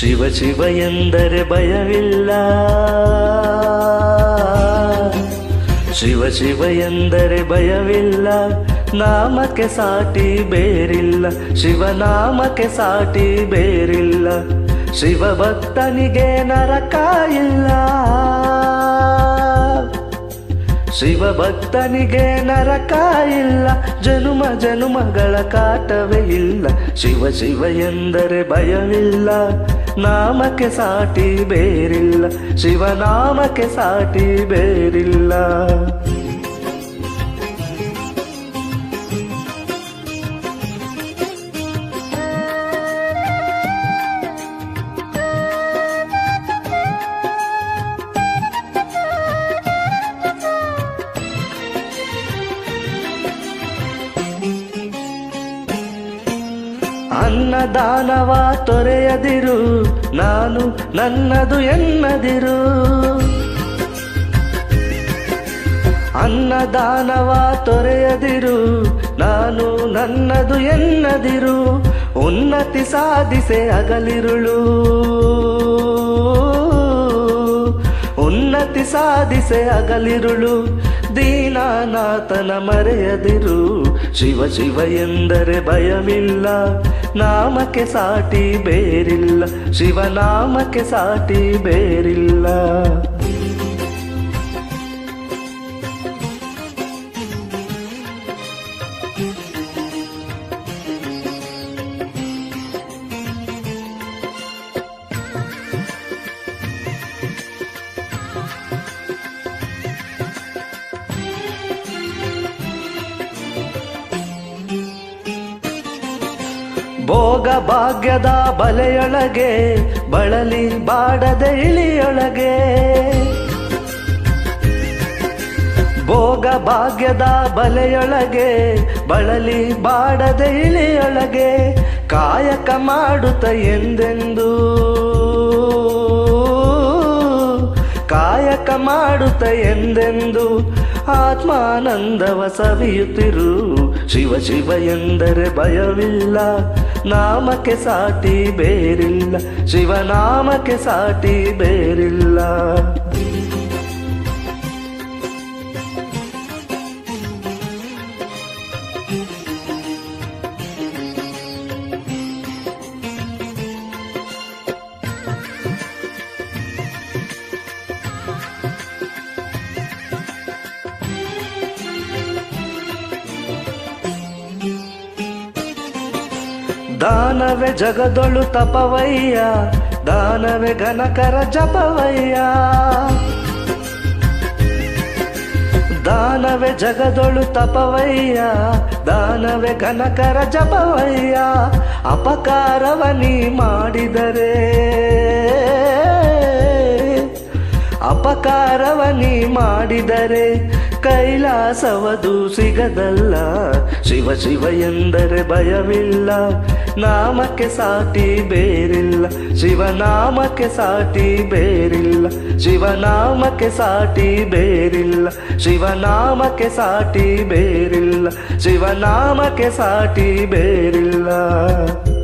ಶಿವ ಶಿವ ಎಂದರೆ ಭಯವಿಲ್ಲ, ಶಿವ ಶಿವ ಎಂದರೆ ಭಯವಿಲ್ಲ, ನಾಮಕ್ಕೆ ಸಾಟಿ ಬೇರಿಲ್ಲ, ಶಿವನಾಮಕ್ಕೆ ಸಾಟಿ ಬೇರಿಲ್ಲ, ಶಿವ ಭಕ್ತನಿಗೆ ನರಕ ಇಲ್ಲ, ಶಿವ ಭಕ್ತನಿಗೆ ನರಕ ಇಲ್ಲ, ಜನುಮ ಜನುಮಗಳ ಕಾಟವೇ ಇಲ್ಲ, ಶಿವ ಶಿವ ಎಂದರೆ ಭಯವಿಲ್ಲ, ನಾಮಕ್ಕೆ ಸಾಟಿ ಬೇರಿಲ್ಲ, ಶಿವನಾಮಕ್ಕೆ ಸಾಟಿ ಬೇರಿಲ್ಲ. ಅನ್ನದಾನವ ತೊರೆಯದಿರು, ನಾನು ನನ್ನದು ಎನ್ನದಿರು, ಅನ್ನದಾನವ ತೊರೆಯದಿರು, ನಾನು ನನ್ನದು ಎನ್ನದಿರು, ಉನ್ನತಿ ಸಾಧಿಸೆ ಹಗಲಿರುಳು, ಉನ್ನತಿ ಸಾಧಿಸೆ ಹಗಲಿರುಳು, ದೀನಾನಾಥನ ಮರೆಯದಿರು, ಶಿವ ಶಿವ ಎಂದರೆ ಭಯವಿಲ್ಲ, ನಾಮಕ್ಕೆ ಸಾಟಿ ಬೇರಿಲ್ಲ, ಶಿವನಾಮಕ್ಕೆ ಸಾಟಿ ಬೇರಿಲ್ಲ. ಭೋಗ ಭಾಗ್ಯದ ಬಲೆಯೊಳಗೆ ಬಳಲಿ ಬಾಡದೆ ಇಳಿಯೊಳಗೆ, ಭೋಗ ಭಾಗ್ಯದ ಬಲೆಯೊಳಗೆ ಬಳಲಿ ಬಾಡದೆ ಇಳಿಯೊಳಗೆ, ಕಾಯಕ ಮಾಡುತ್ತ ಎಂದೆಂದು, ಕಾಯಕ ಮಾಡುತ್ತ ಎಂದೆಂದು, ಆತ್ಮಾನಂದವ ಸವಿಯುತ್ತಿರು, ಶಿವ ಶಿವ ಎಂದರೆ ಭಯವಿಲ್ಲ, ನಾಮಕ್ಕೆ ಸಾಟಿ ಬೇರಿಲ್ಲ, ಶಿವನಾಮಕ್ಕೆ ಸಾಟಿ ಬೇರಿಲ್ಲ. ದಾನವೇ ಜಗದೊಳು ತಪವಯ್ಯ, ದಾನವೇ ಘನಕರ ಜಪವಯ್ಯ, ದಾನವೇ ಜಗದೊಳು ತಪವಯ್ಯ, ದಾನವೇ ಘನಕರ ಜಪವಯ್ಯ, ಅಪಕಾರವ ನೀ ಮಾಡಿದರೆ, ಅಪಕಾರವ ನೀ ಮಾಡಿದರೆ, ಕೈಲಾಸವದು ಸಿಗದಲ್ಲ, ಶಿವ ಶಿವ ಎಂದರೆ ಭಯವಿಲ್ಲ, ನಾಮಕ್ಕೆ ಸಾಟಿ ಬೇರಿಲ್ಲ, ಶಿವನಾಮಕ್ಕೆ ಸಾಟಿ ಬೇರಿಲ್ಲ, ಶಿವನಾಮಕ್ಕೆ ಸಾಟಿ ಬೇರಿಲ್ಲ, ಶಿವನಾಮಕ್ಕೆ ಸಾಟಿ ಬೇರಿಲ್ಲ, ಶಿವನಾಮಕ್ಕೆ ಸಾಟಿ ಬೇರಿಲ್ಲ.